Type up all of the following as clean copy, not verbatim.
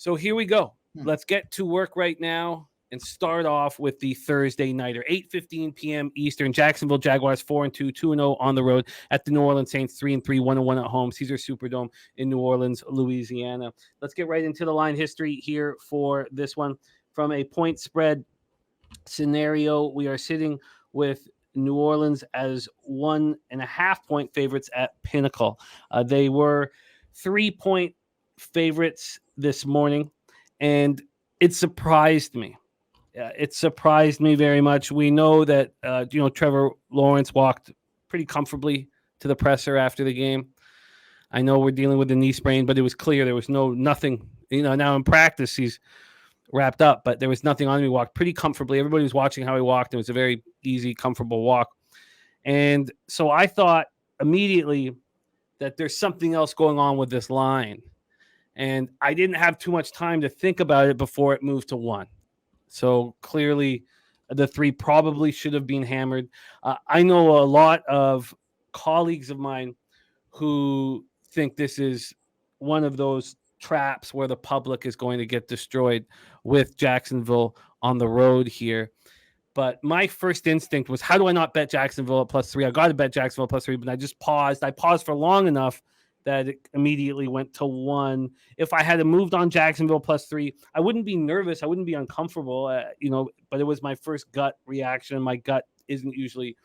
So here we go. Hmm. Let's get to work right now and start off with the Thursday nighter. 8:15 p.m. Eastern. Jacksonville Jaguars 4-2, 2-0 on the road at the New Orleans Saints 3-3, 1-1 at home. Caesar Superdome in New Orleans, Louisiana. Let's get right into the line history here for this one. From a point spread scenario, we are sitting with New Orleans as 1.5 point favorites at Pinnacle. They were 3-point favorites this morning, and it surprised me. It surprised me very much. We know that Trevor Lawrence walked pretty comfortably to the presser after the game. I know we're dealing with a knee sprain, but it was clear there was nothing. Now in practice he's wrapped up, but there was nothing on him. He walked pretty comfortably. Everybody was watching how he walked. It was a very easy, comfortable walk. And so I thought immediately that there's something else going on with this line. And I didn't have too much time to think about it before it moved to 1. So clearly the 3 probably should have been hammered. I know a lot of colleagues of mine who think this is one of those traps where the public is going to get destroyed with Jacksonville on the road here. But my first instinct was, how do I not bet Jacksonville at +3? I got to bet Jacksonville at +3, but I just paused. I paused for long enough that it immediately went to 1. If I had moved on Jacksonville +3, I wouldn't be nervous. I wouldn't be uncomfortable, but it was my first gut reaction. My gut isn't usually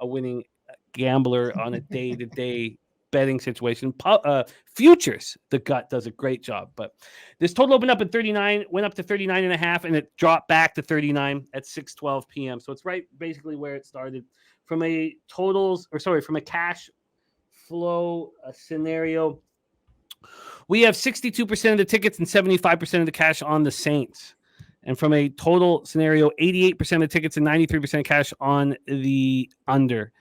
a winning gambler on a day-to-day betting situation. Futures, the gut does a great job. But this total opened up at 39, went up to 39.5, and it dropped back to 39 at 6:12 p.m. So it's right basically where it started. From a cash flow scenario, we have 62% of the tickets and 75% of the cash on the Saints. And from a total scenario, 88% of the tickets and 93% cash on the under.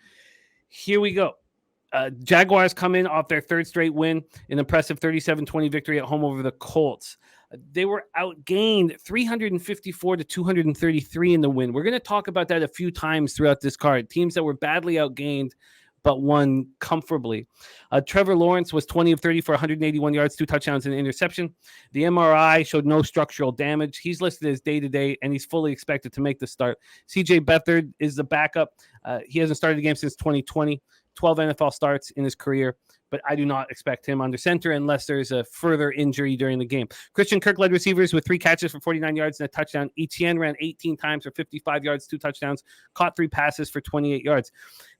Here we go. Jaguars come in off their third straight win, an impressive 37-20 victory at home over the Colts. They were outgained 354 to 233 in the win. We're going to talk about that a few times throughout this card. Teams that were badly outgained but won comfortably. Trevor Lawrence was 20 of 30 for 181 yards, 2 touchdowns, and an interception. The MRI showed no structural damage. He's listed as day-to-day, and he's fully expected to make the start. C.J. Beathard is the backup. He hasn't started a game since 2020. 12 NFL starts in his career, but I do not expect him under center unless there's a further injury during the game. Christian Kirk led receivers with 3 catches for 49 yards and a touchdown. Etienne ran 18 times for 55 yards, 2 touchdowns, caught 3 passes for 28 yards.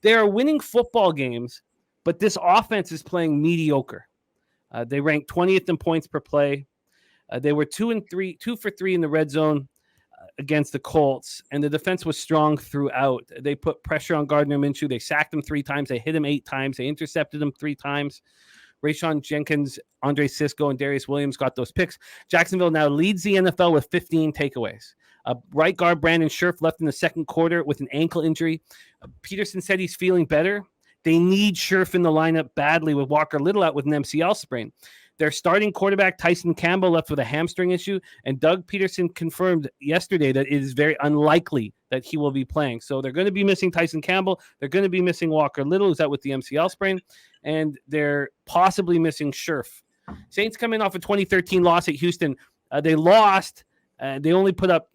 They are winning football games, but this offense is playing mediocre. They ranked 20th in points per play. They were 2 for 3 in the red zone against the Colts, and the defense was strong throughout. They put pressure on Gardner Minshew. They sacked him 3 times. They hit him 8 times. They intercepted him 3 times. Rayshon Jenkins, Andre Sisco, and Darius Williams got those picks. Jacksonville now leads the NFL with 15 takeaways. Right guard Brandon Scherf left in the second quarter with an ankle injury. Peterson said he's feeling better. They need Scherf in the lineup badly with Walker Little out with an MCL sprain. Their starting quarterback, Tyson Campbell, left with a hamstring issue, and Doug Peterson confirmed yesterday that it is very unlikely that he will be playing. So they're going to be missing Tyson Campbell. They're going to be missing Walker Little, who's out with the MCL sprain, and they're possibly missing Scherf. Saints come in off a 2013 loss at Houston. They lost. They only put up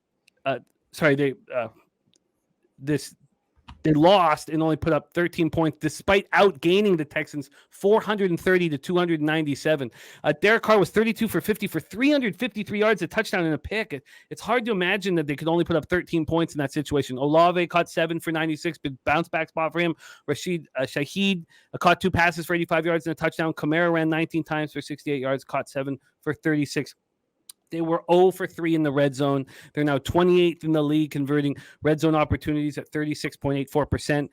They lost and only put up 13 points despite outgaining the Texans 430 to 297. Derek Carr was 32 for 50 for 353 yards, a touchdown, and a pick. It's hard to imagine that they could only put up 13 points in that situation. Olave caught 7 for 96, big bounce back spot for him. Rashid Shaheed caught 2 passes for 85 yards and a touchdown. Kamara ran 19 times for 68 yards, caught 7 for 36. They were 0 for 3 in the red zone. They're now 28th in the league, converting red zone opportunities at 36.84%.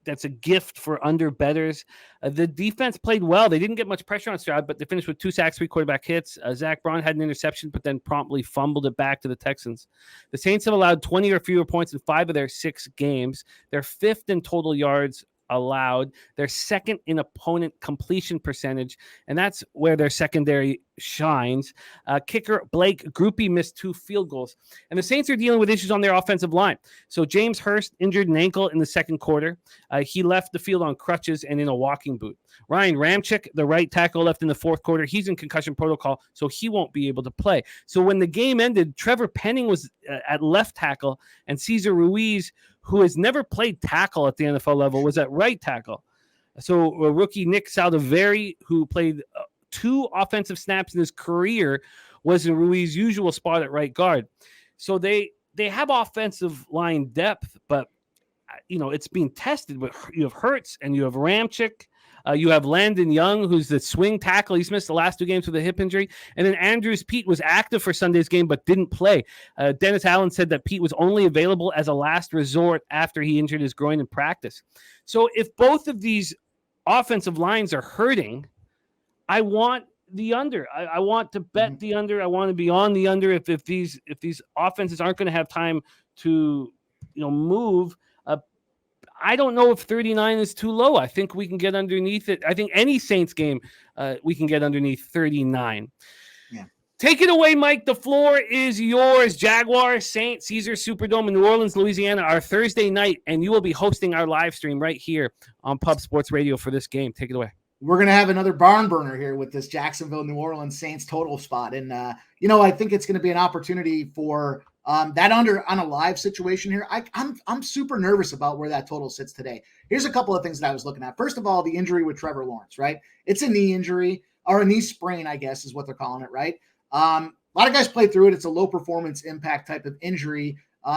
That's a gift for under bettors. The defense played well. They didn't get much pressure on Stroud, but they finished with 2 sacks, 3 quarterback hits. Zach Braun had an interception, but then promptly fumbled it back to the Texans. The Saints have allowed 20 or fewer points in 5 of their 6 games. They're 5th in total yards allowed. They're second in opponent completion percentage, and that's where their secondary shines. Kicker Blake Groupie missed 2 field goals, and the Saints are dealing with issues on their offensive line. So James Hurst injured an ankle in the second quarter. He left the field on crutches and in a walking boot. Ryan Ramczyk, the right tackle, left in the fourth quarter. He's in concussion protocol, so he won't be able to play. So when the game ended, Trevor Penning was at left tackle, and Cesar Ruiz, who has never played tackle at the NFL level, was at right tackle. So rookie Nick Saldiveri, who played 2 offensive snaps in his career, was in Ruiz's usual spot at right guard. So they have offensive line depth, but it's being tested. But you have Hurts and you have Ramczyk. You have Landon Young, who's the swing tackle. He's missed the last 2 games with a hip injury. And then Andrews Pete was active for Sunday's game but didn't play. Dennis Allen said that Pete was only available as a last resort after he injured his groin in practice. So if both of these offensive lines are hurting, I want the under. I want to bet the under. I want to be on the under if these offenses aren't going to have time to move. I don't know if 39 is too low. I think we can get underneath it. I think any Saints game, we can get underneath 39. Yeah. Take it away, Mike. The floor is yours. Jaguars, Saints, Caesar Superdome in New Orleans, Louisiana, our Thursday night, and you will be hosting our live stream right here on Pub Sports Radio for this game. Take it away. We're going to have another barn burner here with this Jacksonville, New Orleans Saints total spot. And, I think it's going to be an opportunity for that under on a live situation here. I'm super nervous about where that total sits today. Here's a couple of things that I was looking at. First of all, the injury with Trevor Lawrence, right? It's a knee injury, or a knee sprain, I guess is what they're calling it, right? A lot of guys play through it. It's a low performance impact type of injury.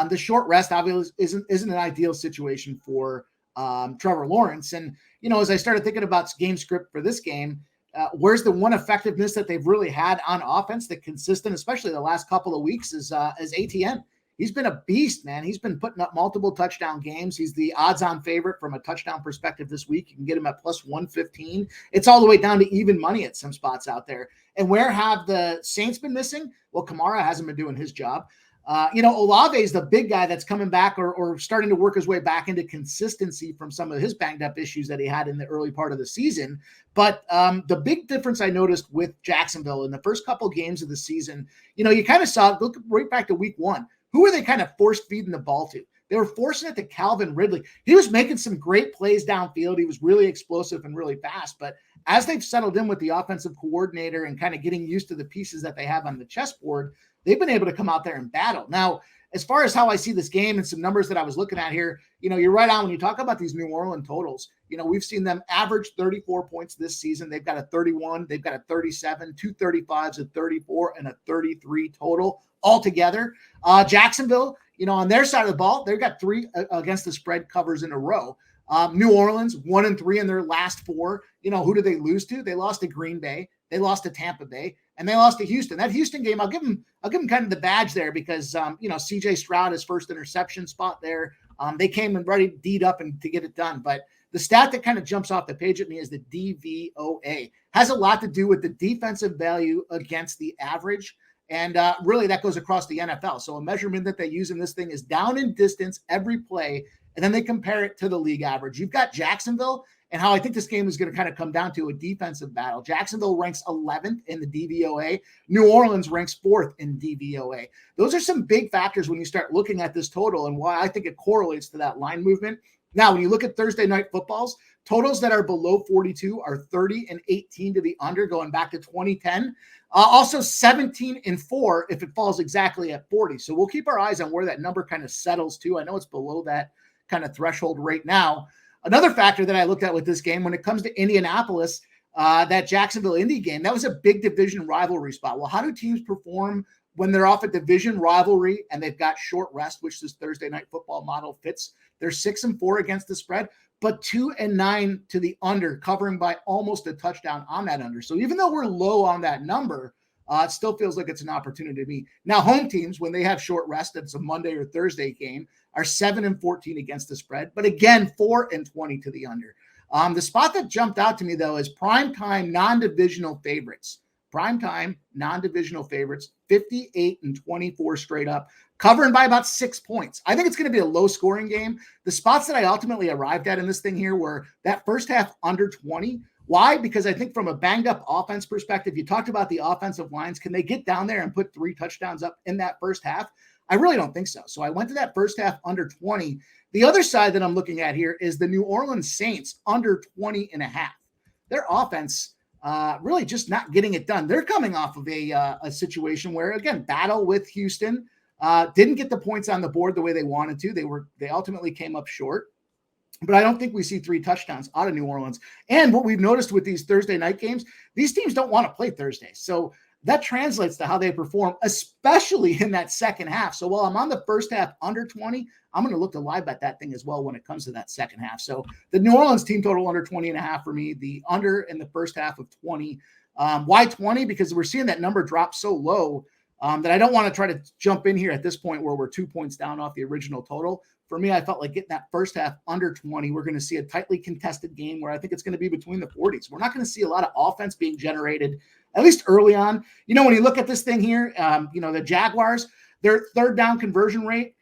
The short rest obviously isn't an ideal situation for Trevor Lawrence. And, as I started thinking about game script for this game, where's the one effectiveness that they've really had on offense, the consistent, especially the last couple of weeks, is ATN. He's been a beast, man. He's been putting up multiple touchdown games. He's the odds-on favorite from a touchdown perspective this week. You can get him at plus 115. It's all the way down to even money at some spots out there. And where have the Saints been missing? Well, Kamara hasn't been doing his job. Olave is the big guy that's coming back or starting to work his way back into consistency from some of his banged up issues that he had in the early part of the season. But the big difference I noticed with Jacksonville in the first couple of games of the season, you kind of saw, look right back to week 1. Who were they kind of force feeding the ball to? They were forcing it to Calvin Ridley. He was making some great plays downfield. He was really explosive and really fast. But as they've settled in with the offensive coordinator and kind of getting used to the pieces that they have on the chessboard, they've been able to come out there and battle. Now, as far as how I see this game and some numbers that I was looking at here, you're right on when you talk about these New Orleans totals. We've seen them average 34 points this season. They've got a 31, they've got a 37, 2 35s, a 34, and a 33 total altogether. Jacksonville, on their side of the ball, they've got 3 against the spread covers in a row. New Orleans, 1-3 in their last 4. Who did they lose to? They lost to Green Bay. They lost to Tampa Bay, and they lost to Houston. That Houston game, I'll give them kind of the badge there because, CJ Stroud, his first interception spot there. They came and ready D'd up and to get it done. But the stat that kind of jumps off the page at me is the DVOA. Has a lot to do with the defensive value against the average. And really that goes across the NFL. So a measurement that they use in this thing is down in distance every play, and then they compare it to the league average. You've got Jacksonville, and how I think this game is going to kind of come down to a defensive battle. Jacksonville ranks 11th in the DVOA. New Orleans ranks 4th in DVOA. Those are some big factors when you start looking at this total and why I think it correlates to that line movement. Now, when you look at Thursday night footballs, totals that are below 42 are 30 and 18 to the under going back to 2010. Also 17-4 if it falls exactly at 40. So we'll keep our eyes on where that number kind of settles to. I know it's below that kind of threshold right now. Another factor that I looked at with this game, when it comes to Indianapolis, that Jacksonville-Indy game, that was a big division rivalry spot. Well, how do teams perform when they're off a division rivalry and they've got short rest, which this Thursday night football model fits? They're 6-4 against the spread, but 2-9 to the under, covering by almost a touchdown on that under. So even though we're low on that number, it still feels like it's an opportunity to be. Now, home teams, when they have short rest, it's a Monday or Thursday game, are 7-14 against the spread, but again, 4-20 to the under. The spot that jumped out to me, though, is primetime non-divisional favorites. primetime, non-divisional favorites, 58-24 straight up, covering by about 6 points. I think it's going to be a low-scoring game. The spots that I ultimately arrived at in this thing here were that first half under 20. Why? Because I think from a banged-up offense perspective, you talked about the offensive lines. Can they get down there and put 3 touchdowns up in that first half? I really don't think so. So I went to that first half under 20. The other side that I'm looking at here is the New Orleans Saints under 20.5. Their offense really just not getting it done. They're coming off of a situation where, again, battle with Houston, didn't get the points on the board the way they wanted to. They ultimately came up short. But I don't think we see 3 touchdowns out of New Orleans. And what we've noticed with these Thursday night games, these teams don't want to play Thursday. So that translates to how they perform, especially in that second half. So while I'm on the first half under 20, I'm going to look to live bet that thing as well when it comes to that second half. So the New Orleans team total under 20.5 for me, the under in the first half of 20. Why 20? Because we're seeing that number drop so low that I don't want to try to jump in here at this point where we're 2 points down off the original total. For me, I felt like getting that first half under 20, we're going to see a tightly contested game where I think it's going to be between the 40s. We're not going to see a lot of offense being generated, at least early on. When you look at this thing here, the Jaguars, their third down conversion rate,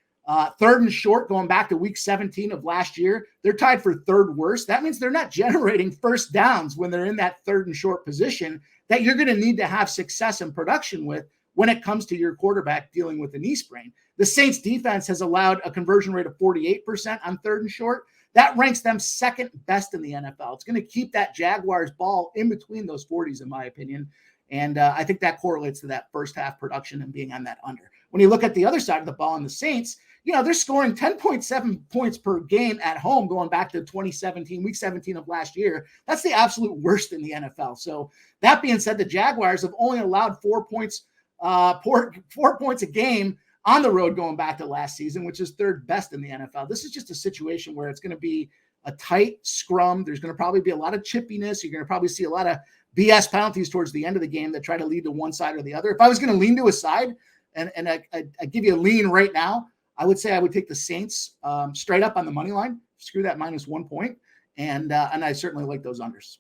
third and short going back to week 17 of last year, they're tied for third worst. That means they're not generating first downs when they're in that third and short position that you're going to need to have success and production with when it comes to your quarterback dealing with a knee sprain. The Saints defense has allowed a conversion rate of 48% on third and short. That ranks them second best in the NFL. It's going to keep that Jaguars ball in between those 40s, in my opinion. And I think that correlates to that first half production and being on that under. When you look at the other side of the ball in the Saints, they're scoring 10.7 points per game at home going back to 2017, week 17 of last year. That's the absolute worst in the NFL. So that being said, the Jaguars have only allowed 4 points a game on the road going back to last season, which is third best in the NFL. This is just a situation where it's going to be a tight scrum. There's going to probably be a lot of chippiness. You're going to probably see a lot of BS penalties towards the end of the game that try to lead to one side or the other. If I was going to lean to a side, and I give you a lean right now, I would say I would take the Saints straight up on the money line. Screw that minus 1 point, and I certainly like those unders.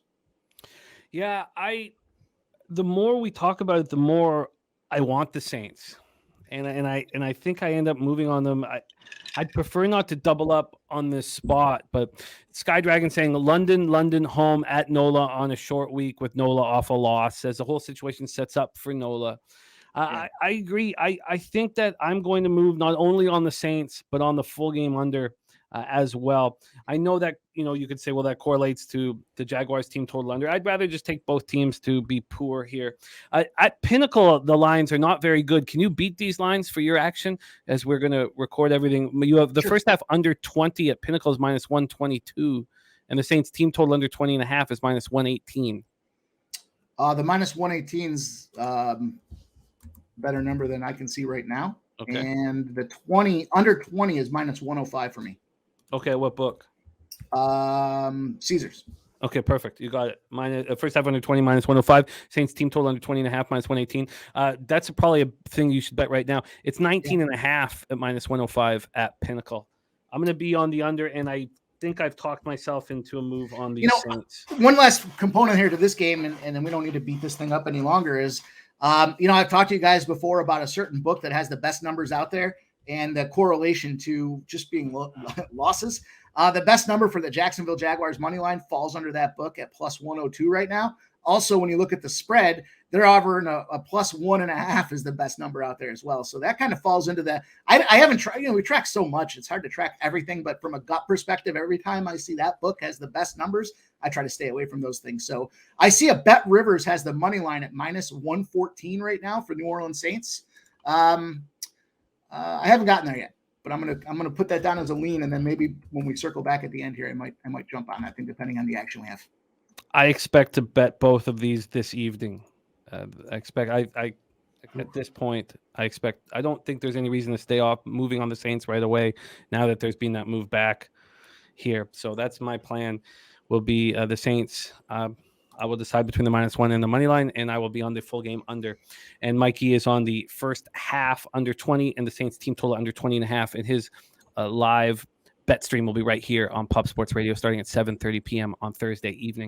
Yeah, the more we talk about it, the more I want the Saints. And I think I end up moving on them. I'd prefer not to double up on this spot, but Sky Dragon saying London home at NOLA on a short week with NOLA off a loss as the whole situation sets up for NOLA. I agree. I think that I'm going to move not only on the Saints, but on the full game under as well. I know that, you could say, well, that correlates to the Jaguars team total under. I'd rather just take both teams to be poor here. At Pinnacle, the lines are not very good. Can you beat these lines for your action as we're going to record everything? You have the first half under 20 at Pinnacle is minus 122, and the Saints team total under 20.5 is minus 118. The minus 118's better number than I can see right now. Okay. And the under 20 is minus 105 for me. Okay, what book? Caesars. Okay, perfect. You got it. First half under 20, minus 105. Saints team total under 20.5, minus 118. That's probably a thing you should bet right now. It's 19.5 at minus 105 at Pinnacle. I'm going to be on the under, and I think I've talked myself into a move on the Saints. One last component here to this game, and then we don't need to beat this thing up any longer, is I've talked to you guys before about a certain book that has the best numbers out there and the correlation to just being losses. The best number for the Jacksonville Jaguars money line falls under that book at plus 102 right now. Also, when you look at the spread, they're offering a plus 1.5 is the best number out there as well. So that kind of falls into that. I haven't tried, we track so much. It's hard to track everything, but from a gut perspective, every time I see that book has the best numbers, I try to stay away from those things. So I see a Bet Rivers has the money line at minus 114 right now for New Orleans Saints. I haven't gotten there yet, but I'm gonna put that down as a lean, and then maybe when we circle back at the end here, I might jump on that thing depending on the action we have. I expect to bet both of these this evening. At this point, I don't think there's any reason to stay off moving on the Saints right away now that there's been that move back here. So that's my plan. Will be the Saints. I will decide between the minus 1 and the money line, and I will be on the full game under. And Mikey is on the first half under 20 and the Saints team total under 20.5. And his live bet stream will be right here on Pop Sports Radio starting at 7:30 p.m. on Thursday evening.